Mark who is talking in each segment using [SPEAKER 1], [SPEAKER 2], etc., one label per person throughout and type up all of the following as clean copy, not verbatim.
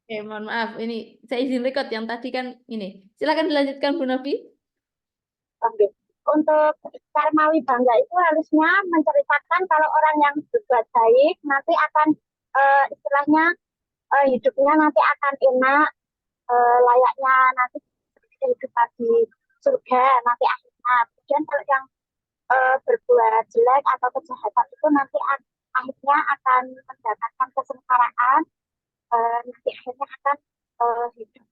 [SPEAKER 1] Oke, mohon maaf. Ini saya izin record yang tadi kan ini. Silakan dilanjutkan Bu Novi.
[SPEAKER 2] Oke. Untuk Karmawi Bangga itu harusnya menceritakan kalau orang yang berbuat baik nanti akan istilahnya hidupnya nanti akan enak, layaknya nanti hidup di surga nanti akhirnya. Kemudian kalau yang berbuat jelek atau kejahatan itu nanti akhirnya akan mendapatkan kesengsaraan, nanti akhirnya akan hidup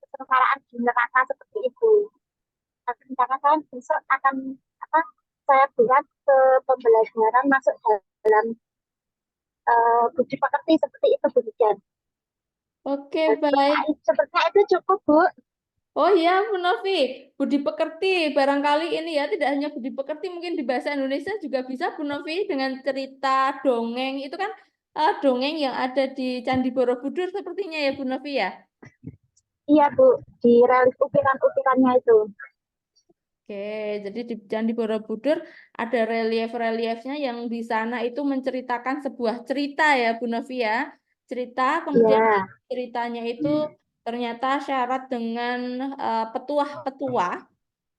[SPEAKER 2] kesengsaraan di neraka seperti itu. Nah, rencana saya besok akan apa saya buat ke pembelajaran masuk dalam budi pekerti seperti itu Bu Dijan.
[SPEAKER 1] Oke, baik.
[SPEAKER 2] Sepertinya itu cukup Bu.
[SPEAKER 1] Oh iya, Bu Novi, budi pekerti. Barangkali ini ya, tidak hanya budi pekerti, mungkin di bahasa Indonesia juga bisa, Bu Novi, dengan cerita dongeng. Itu kan dongeng yang ada di Candi Borobudur sepertinya ya, Bu Novi ya.
[SPEAKER 2] Iya Bu, di relief ukiran-ukirannya itu.
[SPEAKER 1] Oke, jadi di Candi Borobudur ada relief-reliefnya yang di sana itu menceritakan sebuah cerita ya, Bu Novi ya. Cerita, kemudian
[SPEAKER 2] Iya,
[SPEAKER 1] ceritanya itu ternyata syarat dengan petuah-petuah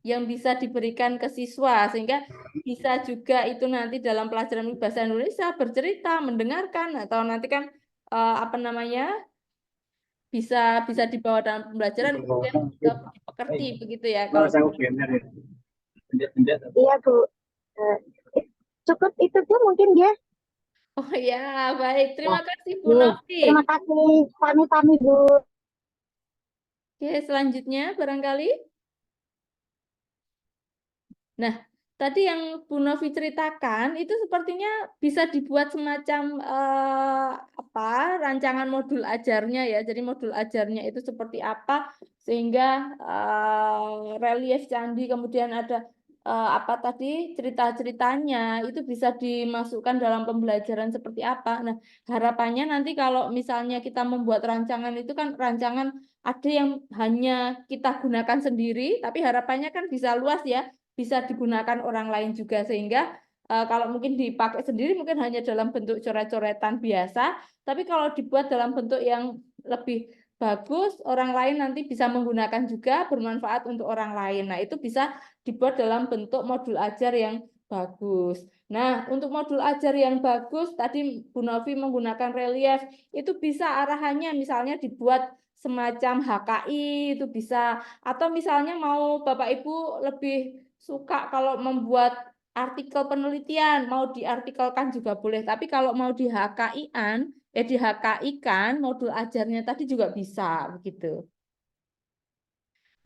[SPEAKER 1] yang bisa diberikan ke siswa sehingga bisa juga itu nanti dalam pelajaran bahasa Indonesia bercerita, mendengarkan atau nanti kan apa namanya bisa bisa dibawa dalam pembelajaran kemudian juga dipekerti begitu ya kalau
[SPEAKER 2] iya Bu. Eh, Cukup itu Bu mungkin ya.
[SPEAKER 1] oh ya baik
[SPEAKER 2] Ya,
[SPEAKER 1] terima kasih Bu
[SPEAKER 2] nih,
[SPEAKER 1] Novi.
[SPEAKER 2] terima kasih kami Bu.
[SPEAKER 1] Oke selanjutnya barangkali nah, tadi yang Bu Novi ceritakan itu sepertinya bisa dibuat semacam apa rancangan modul ajarnya ya. Jadi modul ajarnya itu seperti apa sehingga relief candi kemudian ada apa tadi cerita-ceritanya itu bisa dimasukkan dalam pembelajaran seperti apa. Nah, harapannya nanti kalau misalnya kita membuat rancangan itu kan rancangan ada yang hanya kita gunakan sendiri, tapi harapannya kan bisa luas ya bisa digunakan orang lain juga sehingga kalau mungkin dipakai sendiri mungkin hanya dalam bentuk coret-coretan biasa, tapi kalau dibuat dalam bentuk yang lebih bagus, orang lain nanti bisa menggunakan juga bermanfaat untuk orang lain. Nah, itu bisa dibuat dalam bentuk modul ajar yang bagus. Nah, untuk modul ajar yang bagus, tadi Bu Novi menggunakan relief, itu bisa arahannya misalnya dibuat semacam HKI, itu bisa, atau misalnya mau Bapak Ibu lebih suka kalau membuat artikel penelitian, mau diartikelkan juga boleh. Tapi kalau mau di HKI-an, di HKI-kan modul ajarnya tadi juga bisa begitu.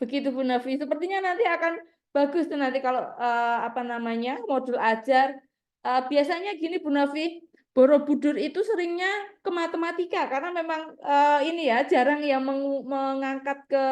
[SPEAKER 1] Begitu Bu Nafi. Sepertinya nanti akan bagus tuh nanti kalau apa namanya modul ajar. Biasanya gini Bu Nafi, Borobudur itu seringnya ke matematika karena memang ini ya jarang yang mengangkat ke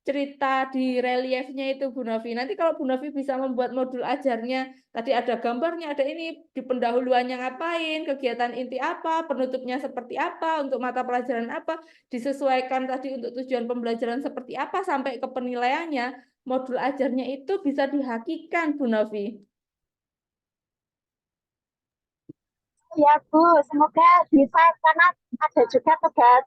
[SPEAKER 1] cerita di reliefnya itu Bu Novi. Nanti kalau Bu Novi bisa membuat modul ajarnya, tadi ada gambarnya, ada ini di pendahuluannya ngapain, kegiatan inti apa, penutupnya seperti apa, untuk mata pelajaran apa, disesuaikan tadi untuk tujuan pembelajaran seperti apa sampai ke penilaiannya, modul ajarnya itu bisa dihakikan Bu Novi.
[SPEAKER 2] Ya Bu, semoga bisa karena ada juga tugas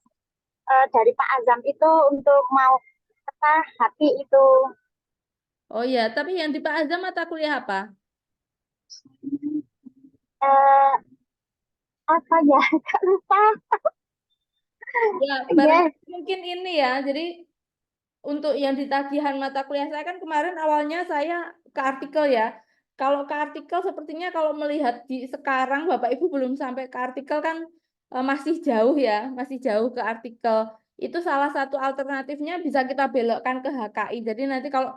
[SPEAKER 2] dari Pak Azam itu untuk mau apa hati itu
[SPEAKER 1] Oh ya, tapi yang di Pak Azam mata kuliah apa?
[SPEAKER 2] eh, apa ya Kak, lupa.
[SPEAKER 1] Ya, barang
[SPEAKER 2] Iya,
[SPEAKER 1] mungkin ini ya. Jadi untuk yang di tagihan mata kuliah saya kan kemarin awalnya saya ke artikel ya. Kalau ke artikel sepertinya kalau melihat di sekarang Bapak Ibu belum sampai ke artikel kan masih jauh ya, masih jauh ke artikel. Itu salah satu alternatifnya bisa kita belokkan ke HKI. Jadi nanti kalau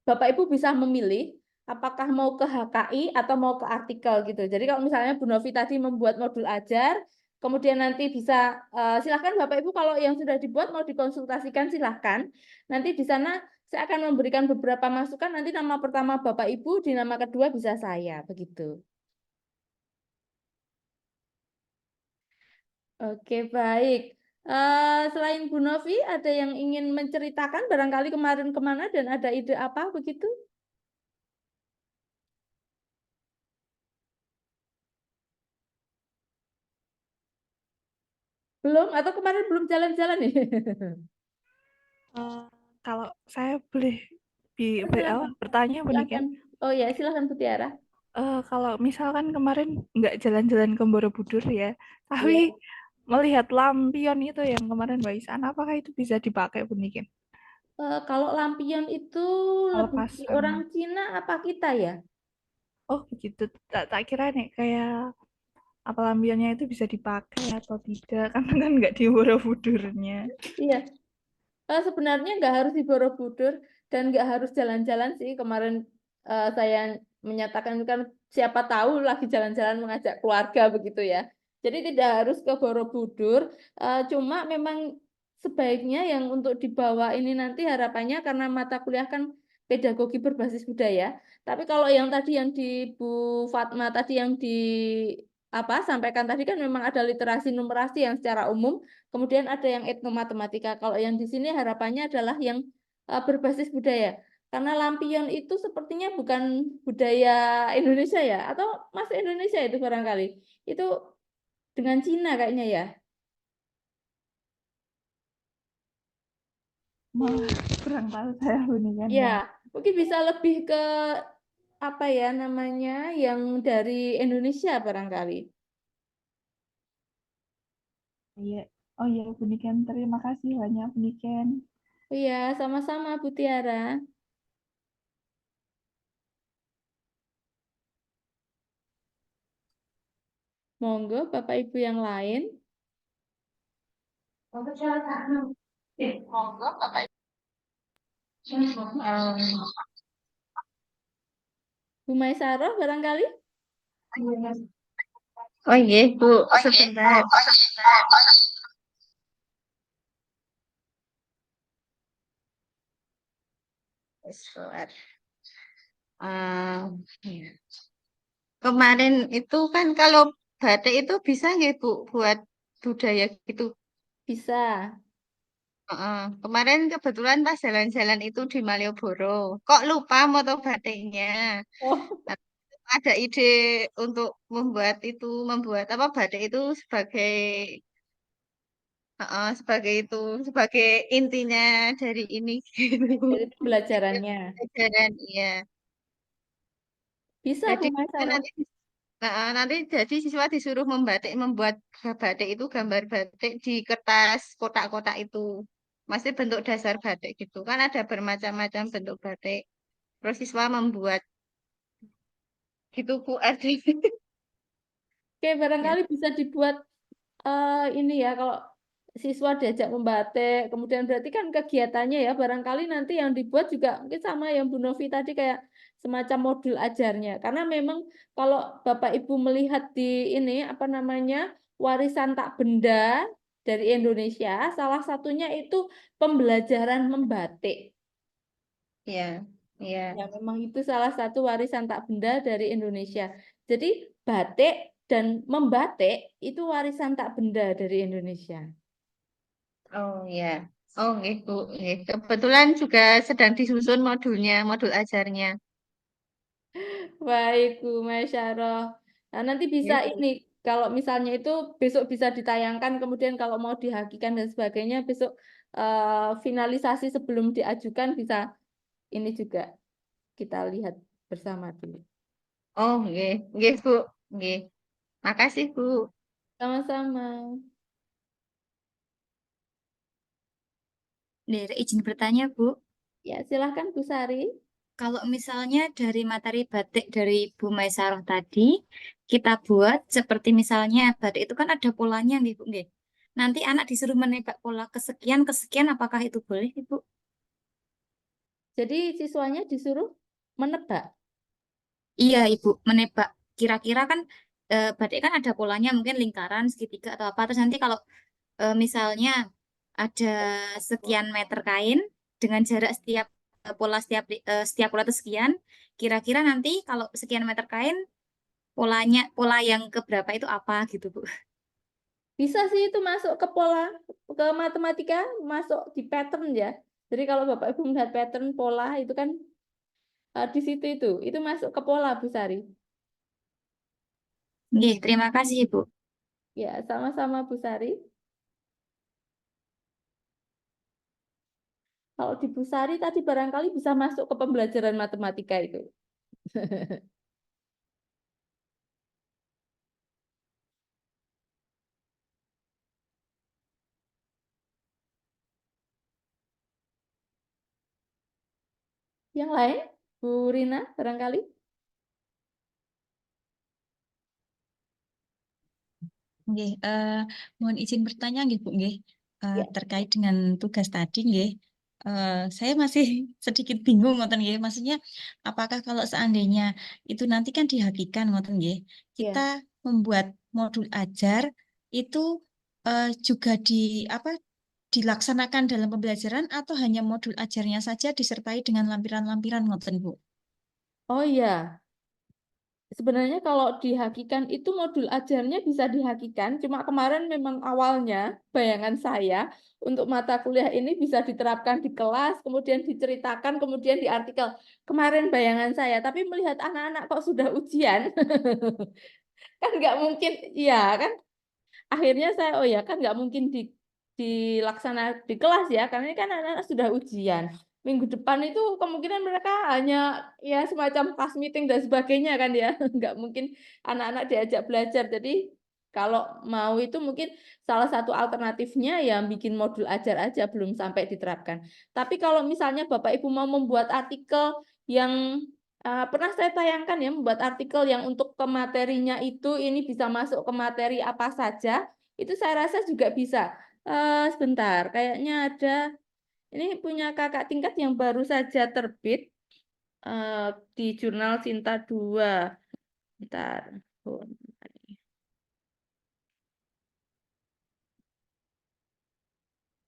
[SPEAKER 1] Bapak Ibu bisa memilih apakah mau ke HKI atau mau ke artikel gitu. Jadi kalau misalnya Bu Novi tadi membuat modul ajar, kemudian nanti bisa silahkan Bapak Ibu kalau yang sudah dibuat mau dikonsultasikan silahkan. Nanti di sana saya akan memberikan beberapa masukan. Nanti nama pertama Bapak Ibu, di nama kedua bisa saya begitu. Oke baik. Selain Bu Novi, ada yang ingin menceritakan barangkali kemarin kemana dan ada ide apa begitu? Belum atau kemarin belum jalan-jalan nih?
[SPEAKER 3] Eh, kalau saya boleh
[SPEAKER 1] Silakan.
[SPEAKER 3] bertanya
[SPEAKER 1] Silakan.
[SPEAKER 3] Buniken,
[SPEAKER 1] Oh ya, silakan Bu Tiara.
[SPEAKER 3] kalau misalkan kemarin nggak jalan-jalan ke Borobudur ya, tapi
[SPEAKER 1] Iya.
[SPEAKER 3] melihat lampion itu yang kemarin Waisan, apakah itu bisa dipakai Buniken?
[SPEAKER 1] Kalau lampion itu
[SPEAKER 3] Kalau
[SPEAKER 1] lebih di
[SPEAKER 3] pasang.
[SPEAKER 1] orang Cina apa kita ya?
[SPEAKER 3] Oh begitu, tak kira nih kayak apa lampionnya itu bisa dipakai atau tidak, karena kan nggak di Borobudurnya.
[SPEAKER 1] Iya. Sebenarnya nggak harus di Borobudur dan nggak harus jalan-jalan sih. Kemarin saya menyatakan kan siapa tahu lagi jalan-jalan mengajak keluarga begitu ya. Jadi tidak harus ke Borobudur. Cuma memang sebaiknya yang untuk dibawa ini nanti harapannya karena mata kuliah kan pedagogi berbasis budaya. Tapi kalau yang tadi yang di Bu Fatma tadi yang di apa sampaikan tadi kan memang ada literasi numerasi yang secara umum. Kemudian ada yang etnomatematika. Kalau yang di sini harapannya adalah yang berbasis budaya. Karena lampion itu sepertinya bukan budaya Indonesia ya, atau masuk Indonesia itu barangkali. Itu dengan Cina kayaknya ya.
[SPEAKER 3] Malah kurang tahu saya Buniken
[SPEAKER 1] Ya,
[SPEAKER 3] yang
[SPEAKER 1] mungkin bisa lebih ke apa ya namanya yang dari Indonesia barangkali.
[SPEAKER 3] iya. Oh iya Buniken, terima kasih banyak Buniken.
[SPEAKER 1] Iya, sama-sama Bu Tiara. Monggo Bapak Ibu yang lain. Monggo Bapak Ibu. Bu Maisaroh barangkali.
[SPEAKER 2] Oh iya, Bu, sebentar. Sebentar. Iya. Kemarin itu kan kalau batik itu bisa nggak Bu buat budaya gitu.
[SPEAKER 1] Bisa.
[SPEAKER 2] Heeh. Kemarin kebetulan pas jalan-jalan itu di Malioboro. Kok lupa moto batiknya.
[SPEAKER 1] Oh,
[SPEAKER 2] Ada ide untuk membuat itu, membuat apa batik itu sebagai sebagai itu, sebagai intinya dari ini gitu.
[SPEAKER 1] dari pembelajarannya.
[SPEAKER 2] Pelajaran, iya.
[SPEAKER 1] Bisa
[SPEAKER 2] Jadi
[SPEAKER 1] Bu
[SPEAKER 2] kan
[SPEAKER 1] Maisaroh.
[SPEAKER 2] nanti jadi siswa disuruh membuat batik itu gambar batik di kertas kotak-kotak itu. Masih bentuk dasar batik gitu. Kan ada bermacam-macam bentuk batik. Terus siswa membuat gitu Bu Ardi.
[SPEAKER 1] Oke,
[SPEAKER 2] Ya.
[SPEAKER 1] barangkali bisa dibuat ini ya, kalau siswa diajak membatik, kemudian berarti kan kegiatannya ya, barangkali nanti yang dibuat juga mungkin sama yang Bu Novi tadi kayak semacam modul ajarnya. Karena memang kalau Bapak Ibu melihat di ini, apa namanya, warisan tak benda dari Indonesia, salah satunya itu pembelajaran membatik.
[SPEAKER 2] Iya, iya.
[SPEAKER 1] Ya, memang itu salah satu warisan tak benda dari Indonesia. Jadi, batik dan membatik itu warisan tak benda dari Indonesia.
[SPEAKER 2] Oh iya. Oh nggih, Bu. Nggih. Kebetulan juga sedang disusun modulnya, modul ajarnya.
[SPEAKER 1] Baik, Bu Masyarah. Nah, nanti bisa
[SPEAKER 2] Nggih, Bu.
[SPEAKER 1] ini, kalau misalnya itu besok bisa ditayangkan, kemudian kalau mau dihakikan dan sebagainya, besok finalisasi sebelum diajukan bisa ini juga kita lihat bersama dulu.
[SPEAKER 2] Oh nggih, nggih, Bu. Nggih. Makasih, Bu.
[SPEAKER 1] Sama-sama.
[SPEAKER 4] Dari izin bertanya, Bu,
[SPEAKER 1] Ya, silahkan Bu Sari.
[SPEAKER 4] kalau misalnya dari materi batik dari Bu Maisaroh tadi, kita buat seperti misalnya batik itu kan ada polanya nih, Bu. Nggih. Nanti anak disuruh menebak pola kesekian, apakah itu boleh, Ibu?
[SPEAKER 1] Jadi siswanya disuruh menebak.
[SPEAKER 4] Iya, Ibu, menebak. Kira-kira kan batik kan ada polanya, mungkin lingkaran, segitiga, atau apa. Terus nanti kalau misalnya ada sekian meter kain dengan jarak setiap setiap pola itu sekian, kira-kira nanti kalau sekian meter kain pola yang keberapa itu apa gitu Bu.
[SPEAKER 1] Bisa sih itu masuk ke pola, ke matematika, masuk di pattern ya. Jadi kalau Bapak Ibu melihat pattern pola itu kan di situ itu masuk ke pola Bu Sari.
[SPEAKER 4] Nggih, terima kasih Ibu.
[SPEAKER 1] Ya, sama-sama Bu Sari. Kalau di Busari tadi barangkali bisa masuk ke pembelajaran matematika itu. Yang lain, Bu Rina, barangkali?
[SPEAKER 5] Nggih, mohon izin bertanya nggih Bu nggih,
[SPEAKER 1] Ya.
[SPEAKER 5] terkait dengan tugas tadi nggih. Saya masih sedikit bingung ngoten nggih. Maksudnya apakah kalau seandainya itu nanti kan dihakikan ngoten nggih. Kita
[SPEAKER 1] Ya.
[SPEAKER 5] membuat modul ajar itu juga apa dilaksanakan dalam pembelajaran atau hanya modul ajarnya saja disertai dengan lampiran-lampiran ngoten Bu?
[SPEAKER 1] Oh iya, sebenarnya kalau dihakikan itu modul ajarnya bisa dihakikan, cuma kemarin memang awalnya bayangan saya untuk mata kuliah ini bisa diterapkan di kelas, kemudian diceritakan, kemudian di artikel. Kemarin bayangan saya, tapi melihat anak-anak kok sudah ujian, kan nggak mungkin, iya kan? Akhirnya saya, oh ya kan nggak mungkin dilaksana di kelas ya, karena ini kan anak-anak sudah ujian. Minggu depan itu kemungkinan mereka hanya ya semacam class meeting dan sebagainya kan ya, nggak mungkin anak-anak diajak belajar. Jadi kalau mau itu mungkin salah satu alternatifnya ya bikin modul ajar aja, belum sampai diterapkan. Tapi kalau misalnya Bapak Ibu mau membuat artikel yang pernah saya tayangkan ya, membuat artikel yang untuk ke materinya itu ini bisa masuk ke materi apa saja, itu saya rasa juga bisa. Sebentar, kayaknya ada, ini punya kakak tingkat yang baru saja terbit eh, di jurnal Sinta 2. Bentar. Oh,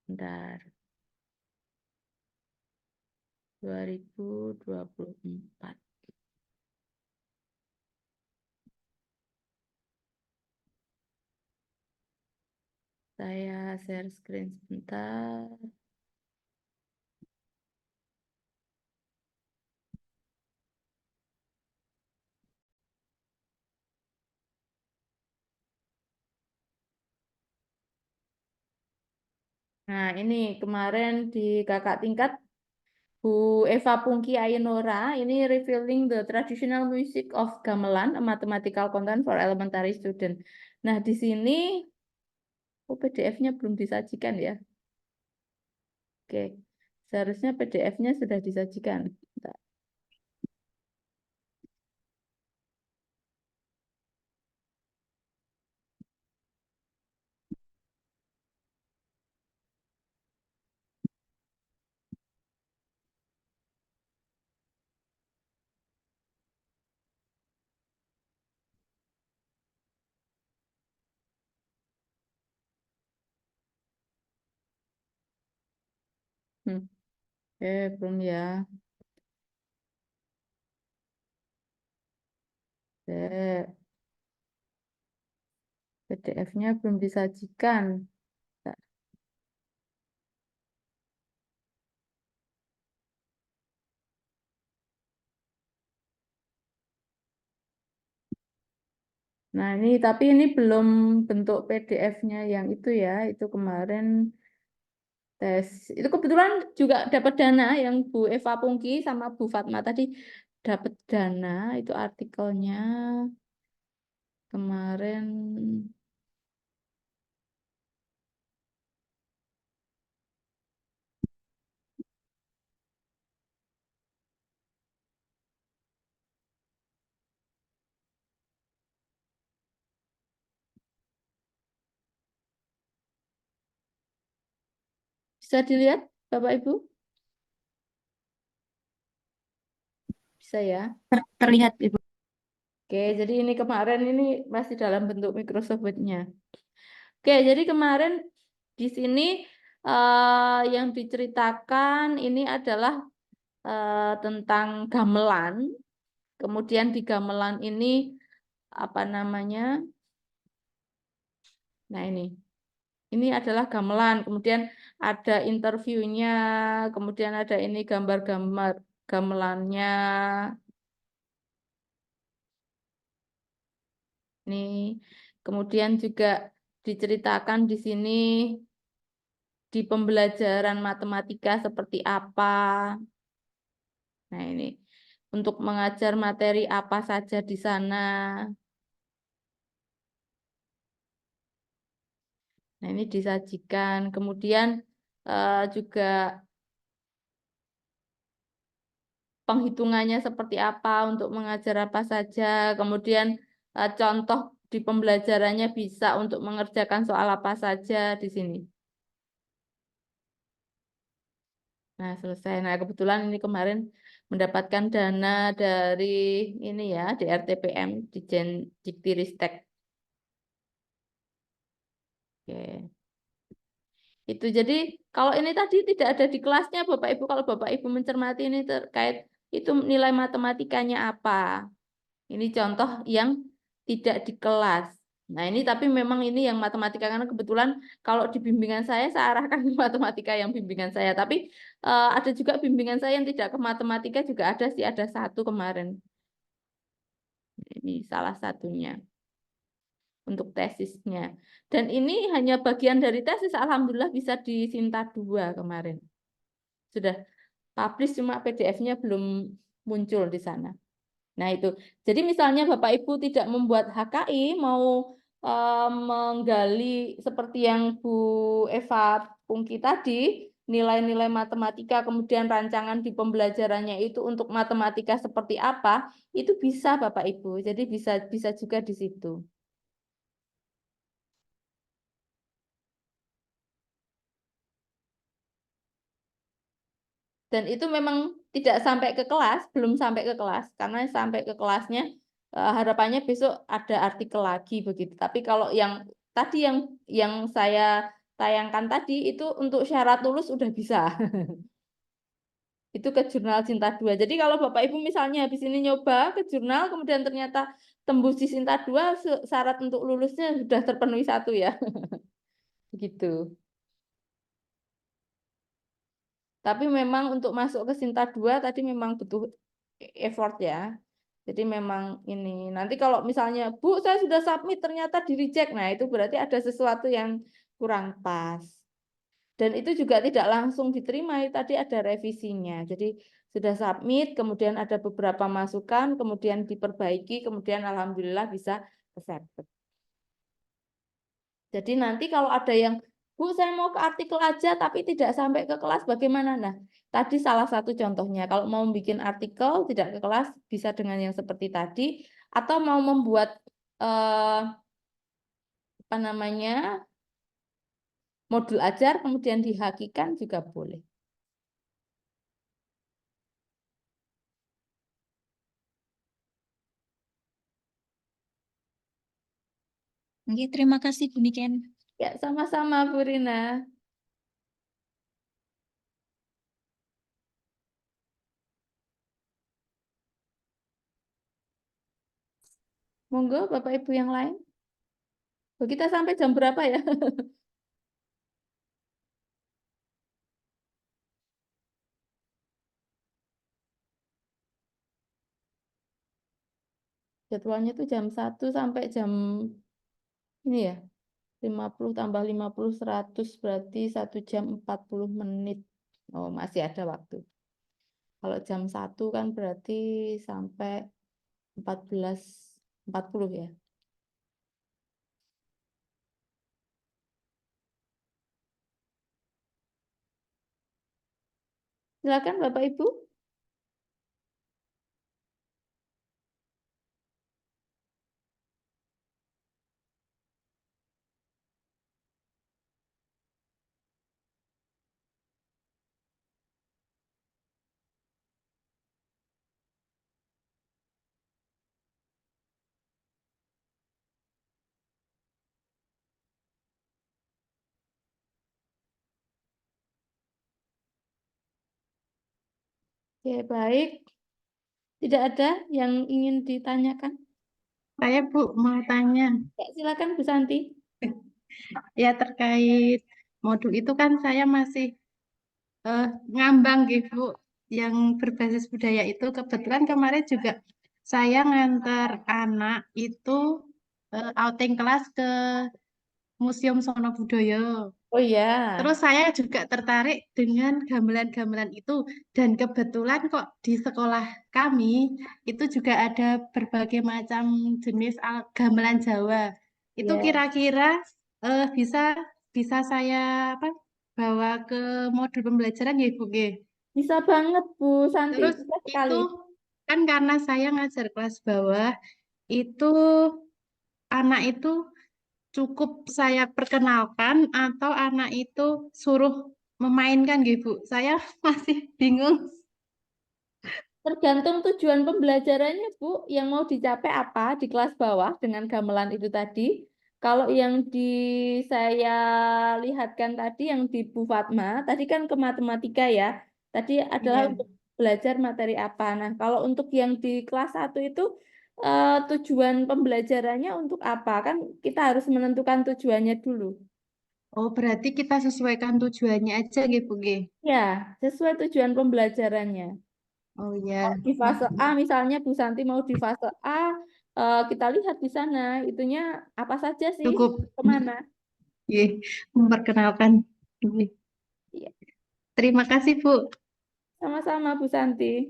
[SPEAKER 1] bentar. 2024. Saya share screen sebentar. Nah, ini kemarin di kakak tingkat Bu Eva Pungki Ainora, ini revealing the traditional music of gamelan, a mathematical content for elementary student. Nah, di sini PDF-nya belum disajikan ya. Oke, seharusnya PDF-nya sudah disajikan. Bentar. Hmm. Belum ya. PDF-nya belum disajikan. Bentar. Nah, ini tapi ini belum bentuk PDF-nya yang itu ya. Itu kemarin tes. Itu kebetulan juga dapat dana yang Bu Eva Pungki sama Bu Fatma tadi dapat dana. Itu artikelnya kemarin. Bisa dilihat, Bapak Ibu? Bisa ya.
[SPEAKER 4] Terlihat Ibu.
[SPEAKER 1] Oke, jadi ini kemarin ini masih dalam bentuk Microsoft Word-nya. Oke, jadi kemarin di sini yang diceritakan ini adalah tentang gamelan. Kemudian di gamelan ini apa namanya? Nah, ini adalah gamelan. Kemudian ada interviewnya, kemudian ada ini gambar-gambar gamelannya. Nih, kemudian juga diceritakan di sini di pembelajaran matematika seperti apa. Nah, ini untuk mengajar materi apa saja di sana. Nah, ini disajikan. Kemudian juga penghitungannya seperti apa, untuk mengajar apa saja. Kemudian contoh di pembelajarannya bisa untuk mengerjakan soal apa saja di sini. Nah, selesai. Nah, kebetulan ini kemarin mendapatkan dana dari ini ya, DRTPM, Dijen Diktiristek. Oke. Itu jadi kalau ini tadi tidak ada di kelasnya Bapak Ibu, kalau Bapak Ibu mencermati ini terkait itu nilai matematikanya apa. Ini contoh yang tidak di kelas. Nah, ini tapi memang ini yang matematika karena kebetulan kalau di bimbingan saya arahkan ke matematika yang bimbingan saya. Tapi ada juga bimbingan saya yang tidak ke matematika juga ada sih, ada satu kemarin. Ini salah satunya untuk tesisnya. Dan ini hanya bagian dari tesis, alhamdulillah bisa di Sinta 2 kemarin. Sudah publish cuma PDF-nya belum muncul di sana. Nah, itu. Jadi misalnya Bapak Ibu tidak membuat HKI, mau menggali seperti yang Bu Eva Pungki tadi, nilai-nilai matematika, kemudian rancangan di pembelajarannya itu untuk matematika seperti apa, itu bisa Bapak Ibu. Jadi bisa juga di situ. Dan itu memang tidak sampai ke kelas, belum sampai ke kelas, karena sampai ke kelasnya harapannya besok ada artikel lagi begitu. Tapi kalau yang tadi yang saya tayangkan tadi itu untuk syarat lulus udah bisa. Itu ke jurnal Sinta 2. Jadi kalau Bapak Ibu misalnya habis ini nyoba ke jurnal, kemudian ternyata tembus di Sinta 2, syarat untuk lulusnya sudah terpenuhi satu ya. Begitu. Tapi memang untuk masuk ke Sinta 2 tadi memang butuh effort ya. Jadi memang ini. Nanti kalau misalnya, Bu, saya sudah submit ternyata di reject. Nah, itu berarti ada sesuatu yang kurang pas. Dan itu juga tidak langsung diterima, tadi ada revisinya. Jadi sudah submit, kemudian ada beberapa masukan, kemudian diperbaiki, kemudian alhamdulillah bisa accepted. Jadi nanti kalau ada yang, Bu, saya mau ke artikel aja tapi tidak sampai ke kelas, bagaimana? Nah, tadi salah satu contohnya. Kalau mau bikin artikel tidak ke kelas, bisa dengan yang seperti tadi. Atau mau membuat apa namanya modul ajar, kemudian dihakikan juga boleh.
[SPEAKER 5] Oke, terima kasih Bu Niken.
[SPEAKER 1] Ya, sama-sama Bu Rina. Monggo Bapak Ibu yang lain. Oh, kita sampai jam berapa ya? Jadwalnya tuh jam 1 sampai jam ini ya. 50 tambah 50 100 berarti 1 jam 40 menit. Oh, masih ada waktu. Kalau jam 1 kan berarti sampai 14.40 ya. Silakan Bapak Ibu. Ya, baik. Tidak ada yang ingin ditanyakan?
[SPEAKER 6] Saya Bu mau tanya,
[SPEAKER 1] Ya, silakan Bu Santi.
[SPEAKER 6] ya terkait modul itu kan saya masih ngambang gitu Bu, yang berbasis budaya itu kebetulan kemarin juga saya ngantar anak itu outing kelas ke Museum Sono Budoyo.
[SPEAKER 1] Oh ya,
[SPEAKER 6] Terus saya juga tertarik dengan gamelan-gamelan itu dan kebetulan kok di sekolah kami itu juga ada berbagai macam jenis gamelan Jawa. Itu
[SPEAKER 1] ya.
[SPEAKER 6] kira-kira bisa bisa saya apa bawa ke modul pembelajaran ya Ibu G.
[SPEAKER 1] Bisa banget Bu Santi,
[SPEAKER 6] Terus
[SPEAKER 1] bisa sekali.
[SPEAKER 6] itu kan karena saya ngajar kelas bawah itu anak itu cukup saya perkenalkan atau anak itu suruh memainkan gitu. Saya masih bingung.
[SPEAKER 1] Tergantung tujuan pembelajarannya, Bu. Yang mau dicapai apa di kelas bawah dengan gamelan itu tadi. Kalau yang saya lihatkan tadi, yang di Bu Fatma, tadi kan ke matematika ya. Tadi adalah
[SPEAKER 6] Iya.
[SPEAKER 1] untuk belajar materi apa. Nah, kalau untuk yang di kelas 1 itu, tujuan pembelajarannya untuk apa? Kan kita harus menentukan tujuannya dulu.
[SPEAKER 6] Oh, berarti kita sesuaikan tujuannya aja gitu, G.
[SPEAKER 1] Ya, sesuai tujuan pembelajarannya.
[SPEAKER 6] Oh ya.
[SPEAKER 1] Mau di fase A, misalnya Bu Santi mau di fase A, kita lihat di sana itunya apa saja sih,
[SPEAKER 6] Cukup.
[SPEAKER 1] kemana.
[SPEAKER 6] Ye, memperkenalkan. Ye.
[SPEAKER 1] Iya,
[SPEAKER 6] Terima kasih, Bu.
[SPEAKER 1] sama-sama Bu Santi.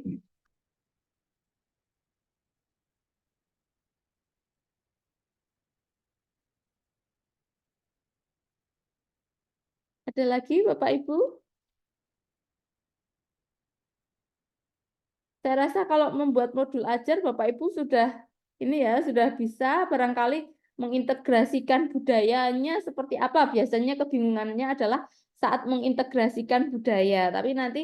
[SPEAKER 1] Ada lagi Bapak Ibu? Saya rasa kalau membuat modul ajar Bapak Ibu sudah ini ya, sudah bisa barangkali mengintegrasikan budayanya seperti apa. Biasanya kebingungannya adalah saat mengintegrasikan budaya. Tapi nanti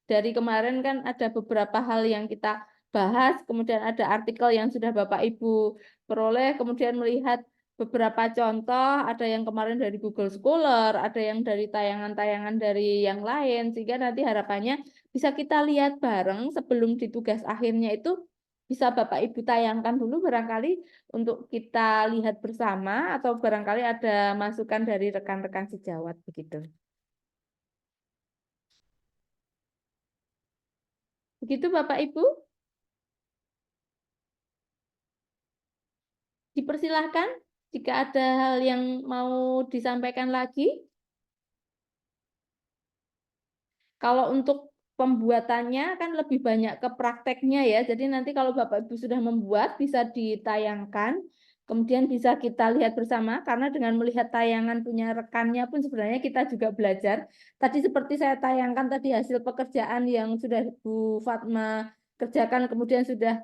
[SPEAKER 1] dari kemarin kan ada beberapa hal yang kita bahas, kemudian ada artikel yang sudah Bapak Ibu peroleh, kemudian melihat beberapa contoh, ada yang kemarin dari Google Scholar, ada yang dari tayangan-tayangan dari yang lain, sehingga nanti harapannya bisa kita lihat bareng sebelum di tugas akhirnya itu bisa Bapak Ibu tayangkan dulu barangkali untuk kita lihat bersama atau barangkali ada masukan dari rekan-rekan sejawat begitu. Begitu Bapak Ibu, dipersilahkan jika ada hal yang mau disampaikan lagi. Kalau untuk pembuatannya kan lebih banyak ke prakteknya ya. Jadi nanti kalau Bapak Ibu sudah membuat bisa ditayangkan, kemudian bisa kita lihat bersama karena dengan melihat tayangan punya rekannya pun sebenarnya kita juga belajar. Tadi seperti saya tayangkan tadi hasil pekerjaan yang sudah Bu Fatma kerjakan kemudian sudah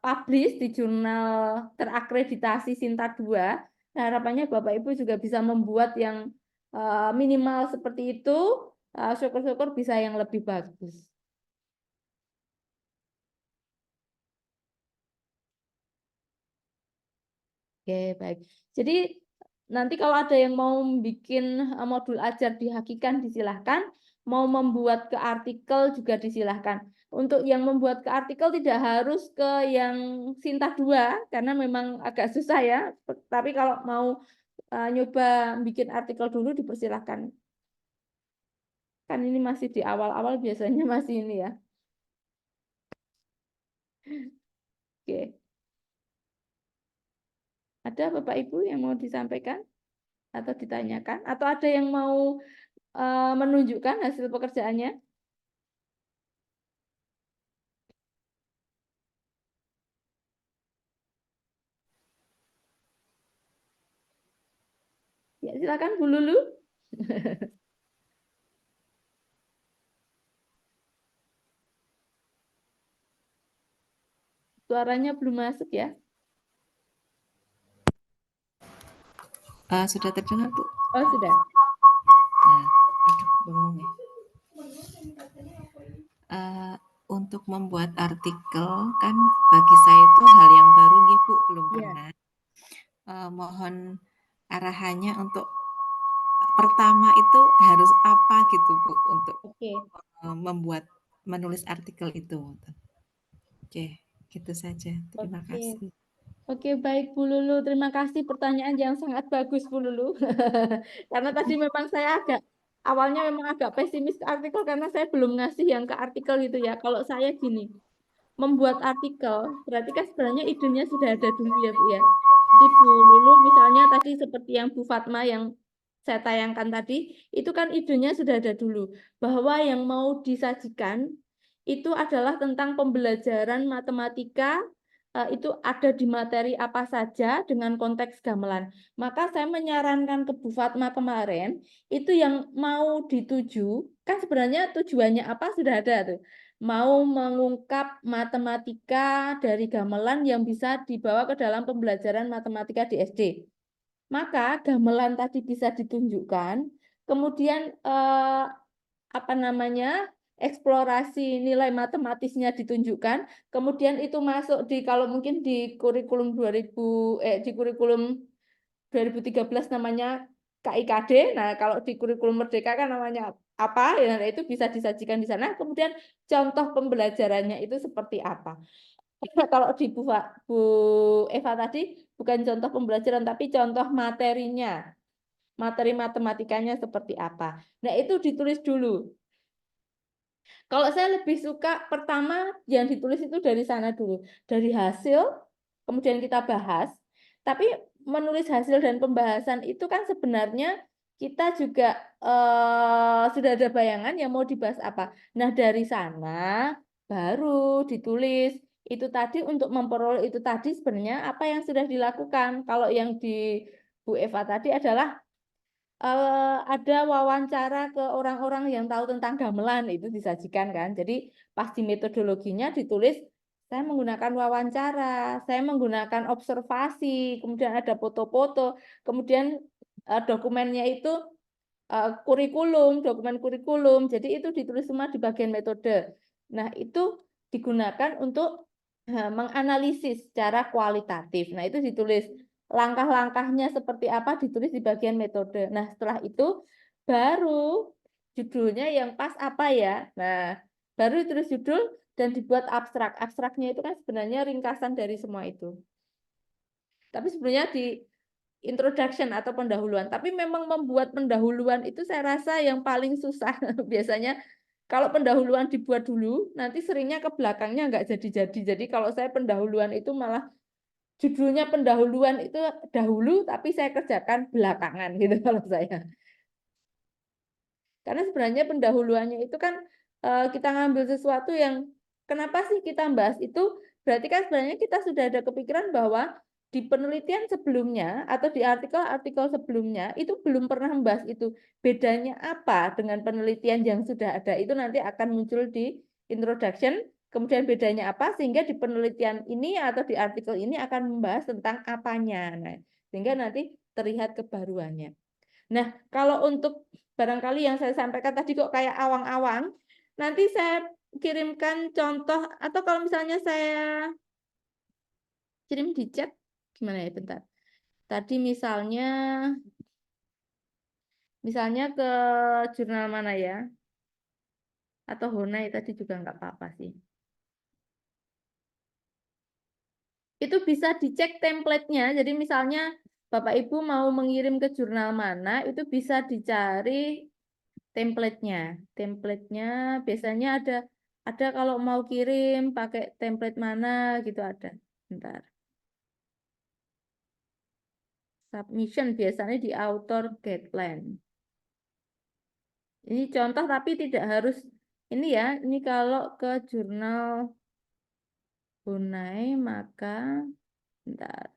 [SPEAKER 1] publish di jurnal terakreditasi Sinta 2. Nah, harapannya Bapak Ibu juga bisa membuat yang minimal seperti itu, syukur-syukur bisa yang lebih bagus. Oke, baik. Jadi nanti kalau ada yang mau bikin modul ajar di Hakikan disilahkan, mau membuat ke artikel juga disilahkan. Untuk yang membuat ke artikel tidak harus ke yang Sinta 2 karena memang agak susah ya. Tapi kalau mau nyoba bikin artikel dulu dipersilahkan. Kan ini masih di awal-awal biasanya masih ini ya. Oke. Ada Bapak Ibu yang mau disampaikan atau ditanyakan? Atau ada yang mau menunjukkan hasil pekerjaannya? Ya, silakan Bu Lulu. Suaranya belum masuk ya.
[SPEAKER 7] Sudah terdengar, Bu?
[SPEAKER 1] Oh, sudah.
[SPEAKER 7] Nah, aduh, bengong ya. Untuk membuat artikel kan bagi saya itu hal yang baru nih, Bu, belum
[SPEAKER 1] Ya.
[SPEAKER 7] pernah. Mohon arahannya untuk pertama itu harus apa gitu, Bu, untuk
[SPEAKER 1] Oke.
[SPEAKER 7] menulis artikel itu. Oke, gitu saja. Terima
[SPEAKER 1] Oke.
[SPEAKER 7] kasih.
[SPEAKER 1] Oke, baik Bu Lulu. Terima kasih pertanyaan yang sangat bagus Bu Lulu. Karena tadi memang saya awalnya memang agak pesimis ke artikel karena saya belum ngasih yang ke artikel gitu ya. Kalau saya gini, membuat artikel berarti kan sebenarnya idenya sudah ada dulu ya Bu ya. Jadi seperti Bu Lulu, misalnya tadi seperti yang Bu Fatma yang saya tayangkan tadi, itu kan idenya sudah ada dulu, bahwa yang mau disajikan itu adalah tentang pembelajaran matematika, itu ada di materi apa saja dengan konteks gamelan. Maka saya menyarankan ke Bu Fatma kemarin, itu yang mau dituju, kan sebenarnya tujuannya apa sudah ada tuh. Mau mengungkap matematika dari gamelan yang bisa dibawa ke dalam pembelajaran matematika di SD. Maka gamelan tadi bisa ditunjukkan, kemudian apa namanya, eksplorasi nilai matematisnya ditunjukkan, kemudian itu masuk di, kalau mungkin di kurikulum 2013 namanya KIKD. Nah, kalau di kurikulum Merdeka kan namanya apa? Ya, nah, itu bisa disajikan di sana. Kemudian contoh pembelajarannya itu seperti apa? Kalau di Bu Eva tadi bukan contoh pembelajaran tapi contoh materinya. Materi matematikanya seperti apa. Nah, itu ditulis dulu. Kalau saya lebih suka pertama yang ditulis itu dari sana dulu. Dari hasil, kemudian kita bahas. Tapi menulis hasil dan pembahasan itu kan sebenarnya kita juga sudah ada bayangan yang mau dibahas apa. Nah, dari sana baru ditulis itu tadi untuk memperoleh itu tadi sebenarnya apa yang sudah dilakukan. Kalau yang di Bu Eva tadi adalah ada wawancara ke orang-orang yang tahu tentang gamelan, itu disajikan kan. Jadi pasti metodologinya ditulis, saya menggunakan wawancara, saya menggunakan observasi, kemudian ada foto-foto, kemudian dokumennya itu dokumen kurikulum. Jadi itu ditulis semua di bagian metode. Nah, itu digunakan untuk menganalisis secara kualitatif. Nah, itu ditulis langkah-langkahnya seperti apa ditulis di bagian metode. Nah, setelah itu baru judulnya yang pas apa ya. Nah, baru ditulis judul dan dibuat abstrak. Abstraknya itu kan sebenarnya ringkasan dari semua itu. Tapi sebenarnya di introduction atau pendahuluan. Tapi memang membuat pendahuluan itu saya rasa yang paling susah. Biasanya kalau pendahuluan dibuat dulu, nanti seringnya ke belakangnya nggak jadi-jadi. Jadi kalau saya pendahuluan itu malah judulnya pendahuluan itu dahulu, tapi saya kerjakan belakangan gitu kalau saya. Karena sebenarnya pendahuluannya itu kan kita ngambil sesuatu yang kenapa sih kita bahas itu, berarti kan sebenarnya kita sudah ada kepikiran bahwa di penelitian sebelumnya atau di artikel-artikel sebelumnya itu belum pernah membahas itu. Bedanya apa dengan penelitian yang sudah ada itu nanti akan muncul di introduction, kemudian bedanya apa sehingga di penelitian ini atau di artikel ini akan membahas tentang apanya. Nah, sehingga nanti terlihat kebaruannya. Nah, kalau untuk barangkali yang saya sampaikan tadi kok kayak awang-awang, nanti saya kirimkan contoh, atau kalau misalnya saya kirim di chat, gimana ya, bentar. Tadi misalnya ke jurnal mana ya, atau Honai tadi juga nggak apa-apa sih. Itu bisa dicek template-nya, jadi misalnya Bapak Ibu mau mengirim ke jurnal mana, itu bisa dicari template-nya. Template-nya biasanya ada kalau mau kirim pakai template mana gitu ada. Bentar. Submission biasanya di author guideline. Ini contoh tapi tidak harus ini ya. Ini kalau ke jurnal Honai maka bentar.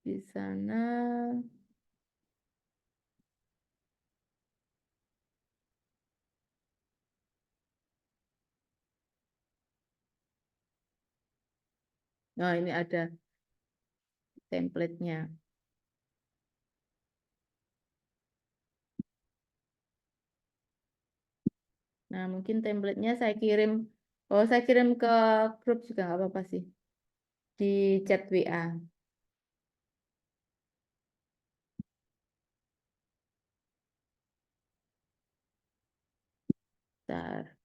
[SPEAKER 1] Di sana nah ini ada template-nya. Nah, mungkin template-nya saya kirim. Oh, saya kirim ke grup juga nggak apa-apa sih. Di chat WA. Bentar.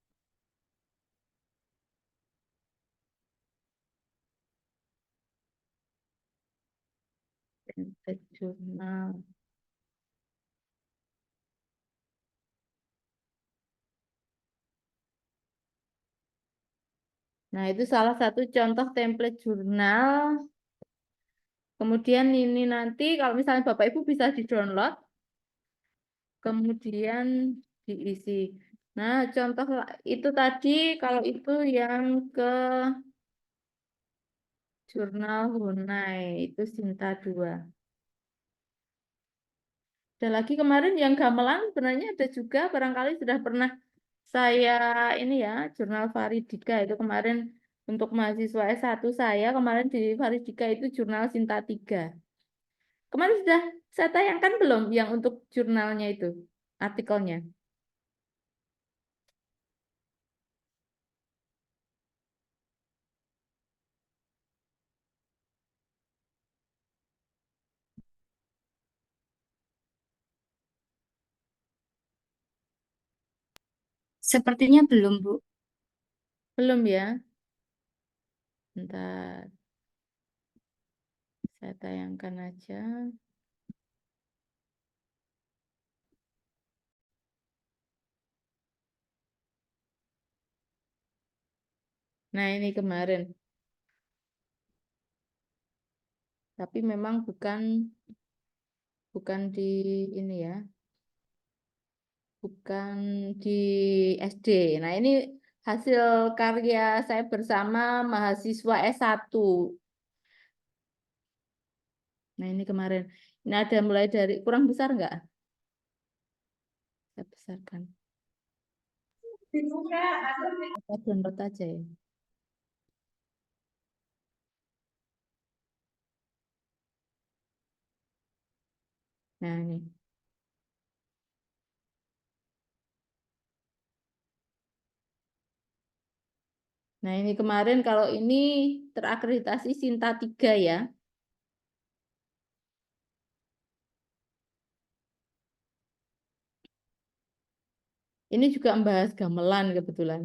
[SPEAKER 1] Template jurnal. Nah, itu salah satu contoh template jurnal. Kemudian ini nanti kalau misalnya Bapak Ibu bisa di-download, kemudian diisi. Nah, contoh itu tadi kalau itu yang ke jurnal Hunai, itu Sinta 2. Ada lagi kemarin yang gamelan sebenarnya ada juga, barangkali sudah pernah saya ini ya, jurnal Faridika itu kemarin untuk mahasiswa S1 saya, kemarin di Faridika itu jurnal Sinta 3. Kemarin sudah saya tayangkan belum yang untuk jurnalnya itu, artikelnya?
[SPEAKER 4] Sepertinya belum, Bu.
[SPEAKER 1] Belum ya? Bentar, saya tayangkan aja. Nah, ini kemarin. Tapi memang bukan di ini ya, bukan di SD. Nah, ini hasil karya saya bersama mahasiswa S1. Nah, ini kemarin. Ini ada mulai dari kurang besar nggak? Saya besarkan. Saya download aja ya. Nah, ini. Nah, ini kemarin kalau ini terakreditasi Sinta 3 ya. Ini juga membahas gamelan kebetulan.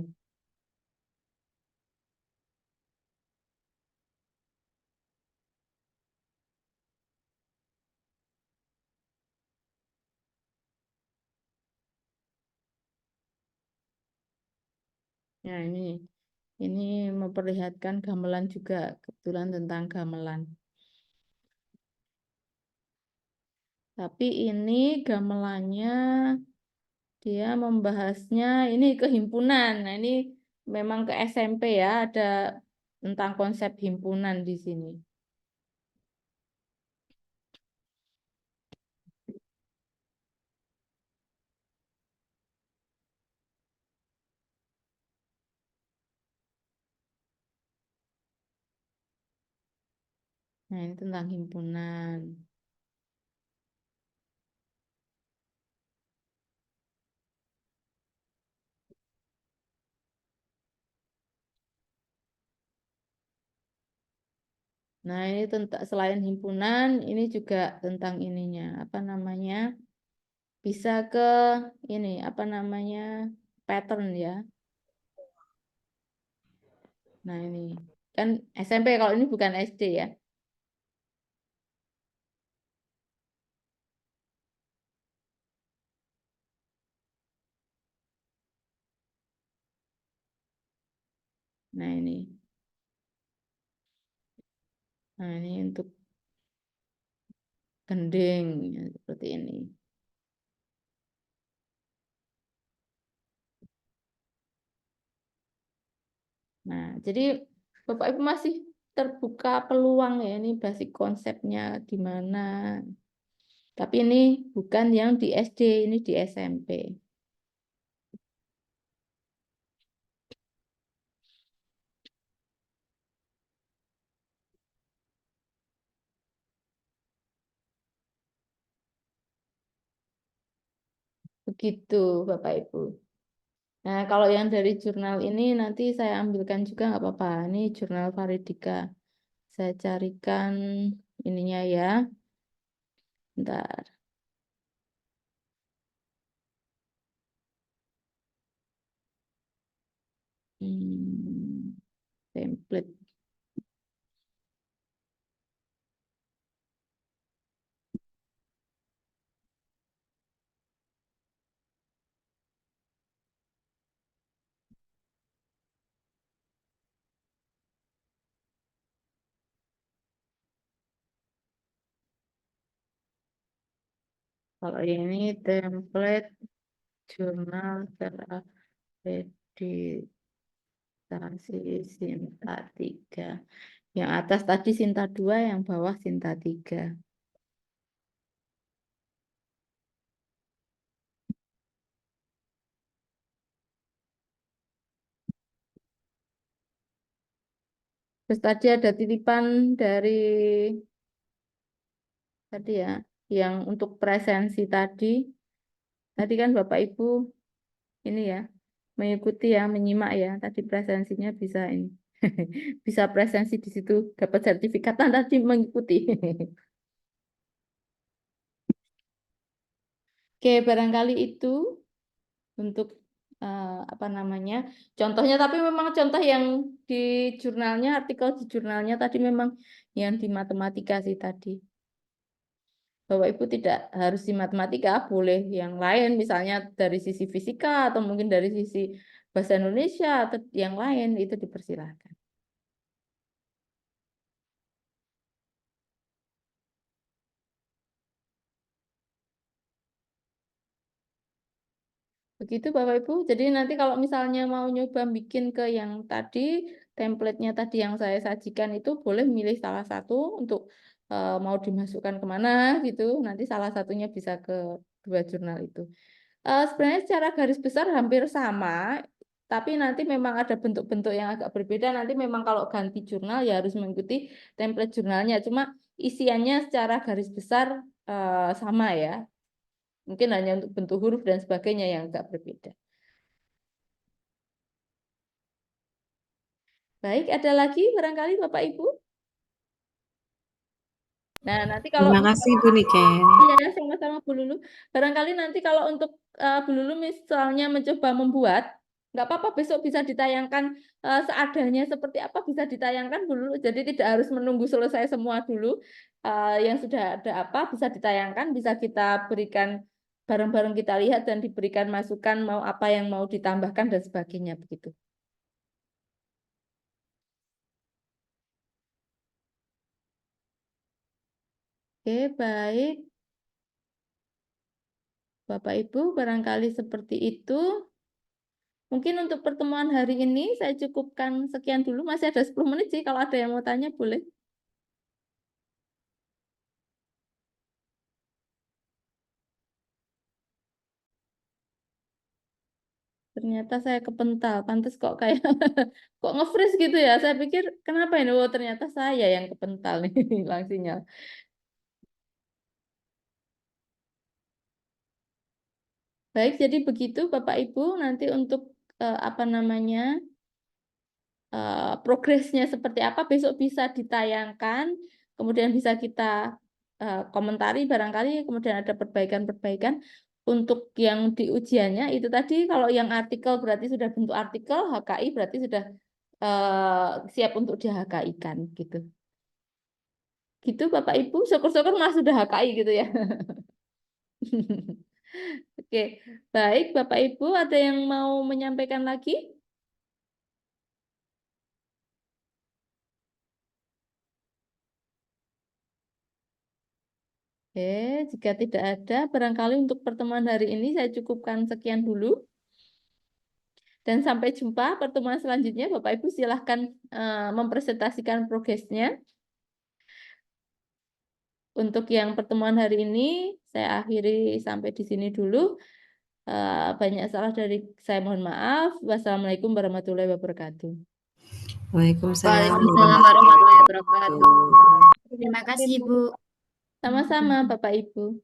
[SPEAKER 1] Nah, ini memperlihatkan gamelan juga, kebetulan tentang gamelan. Tapi ini gamelannya dia membahasnya ini kehimpunan. Nah, ini memang ke SMP ya, ada tentang konsep himpunan di sini. Nah, ini tentang himpunan. Nah, ini tentang selain himpunan, ini juga tentang ininya, apa namanya? Bisa ke ini, apa namanya? Pattern ya. Nah, ini kan SMP kalau ini bukan SD ya. Nah, ini. Nah, ini untuk gending ya, seperti ini. Nah, jadi Bapak Ibu masih terbuka peluang ya, ini basic konsepnya di mana. Tapi ini bukan yang di SD, ini di SMP. Begitu Bapak Ibu. Nah, kalau yang dari jurnal ini nanti saya ambilkan juga nggak apa-apa. Ini jurnal Faridika. Saya carikan ininya ya. Bentar. Template. Kalau ini template jurnal terakreditasi Sinta 3. Yang atas tadi Sinta 2, yang bawah Sinta 3. Terus tadi ada titipan dari tadi ya, yang untuk presensi tadi. Tadi kan Bapak Ibu ini ya, mengikuti ya, menyimak ya. Tadi presensinya bisa ini. Bisa presensi di situ, dapat sertifikat tadi mengikuti. Oke, barangkali itu untuk apa namanya contohnya, tapi memang contoh yang di jurnalnya, artikel di jurnalnya tadi memang yang di matematika sih tadi. Bapak Ibu tidak harus di matematika, boleh yang lain, misalnya dari sisi fisika atau mungkin dari sisi bahasa Indonesia atau yang lain, itu dipersilahkan. Begitu Bapak Ibu. Jadi nanti kalau misalnya mau nyoba bikin ke yang tadi, template-nya tadi yang saya sajikan itu boleh milih salah satu untuk mau dimasukkan kemana gitu. Nanti salah satunya bisa ke dua jurnal itu. Sebenarnya secara garis besar hampir sama, tapi nanti memang ada bentuk-bentuk yang agak berbeda. Nanti memang kalau ganti jurnal ya harus mengikuti template jurnalnya. Cuma isiannya secara garis besar sama ya. Mungkin hanya untuk bentuk huruf dan sebagainya yang agak berbeda. Baik, ada lagi barangkali Bapak Ibu? Nah, nanti kalau
[SPEAKER 7] Terima kasih Bu Niken.
[SPEAKER 1] iya, sama-sama Bu Lulu. Barangkali nanti kalau untuk Bu Lulu misalnya mencoba membuat, nggak apa-apa besok bisa ditayangkan seadanya seperti apa bisa ditayangkan Bu Lulu. Jadi tidak harus menunggu selesai semua dulu. Yang sudah ada apa bisa ditayangkan, bisa kita berikan bareng-bareng kita lihat dan diberikan masukan mau apa yang mau ditambahkan dan sebagainya begitu. Oke, baik. Bapak Ibu, barangkali seperti itu. Mungkin untuk pertemuan hari ini saya cukupkan sekian dulu. Masih ada 10 menit sih, kalau ada yang mau tanya boleh. Ternyata saya kepental, pantas kok kayak kok nge-freeze gitu ya. Saya pikir kenapa ini? Oh, ternyata saya yang kepental nih, hilang sinyal. Baik, jadi begitu Bapak Ibu, nanti untuk apa namanya? Progresnya seperti apa besok bisa ditayangkan, kemudian bisa kita komentari barangkali, kemudian ada perbaikan-perbaikan. Untuk yang di ujiannya itu tadi, kalau yang artikel berarti sudah bentuk artikel, HKI berarti sudah siap untuk di HKI-kan gitu. Gitu Bapak Ibu, syukur-syukur Mas sudah HKI gitu ya. Oke, baik Bapak Ibu, ada yang mau menyampaikan lagi? Oke, jika tidak ada, barangkali untuk pertemuan hari ini saya cukupkan sekian dulu. Dan sampai jumpa pertemuan selanjutnya. Bapak Ibu silahkan mempresentasikan progresnya. Untuk yang pertemuan hari ini, saya akhiri sampai di sini dulu. Banyak salah dari saya, mohon maaf. Wassalamualaikum warahmatullahi wabarakatuh.
[SPEAKER 7] Waalaikumsalam
[SPEAKER 4] Waalaikumsalam warahmatullahi wabarakatuh. Terima kasih, Bu.
[SPEAKER 1] Sama-sama, Bapak Ibu.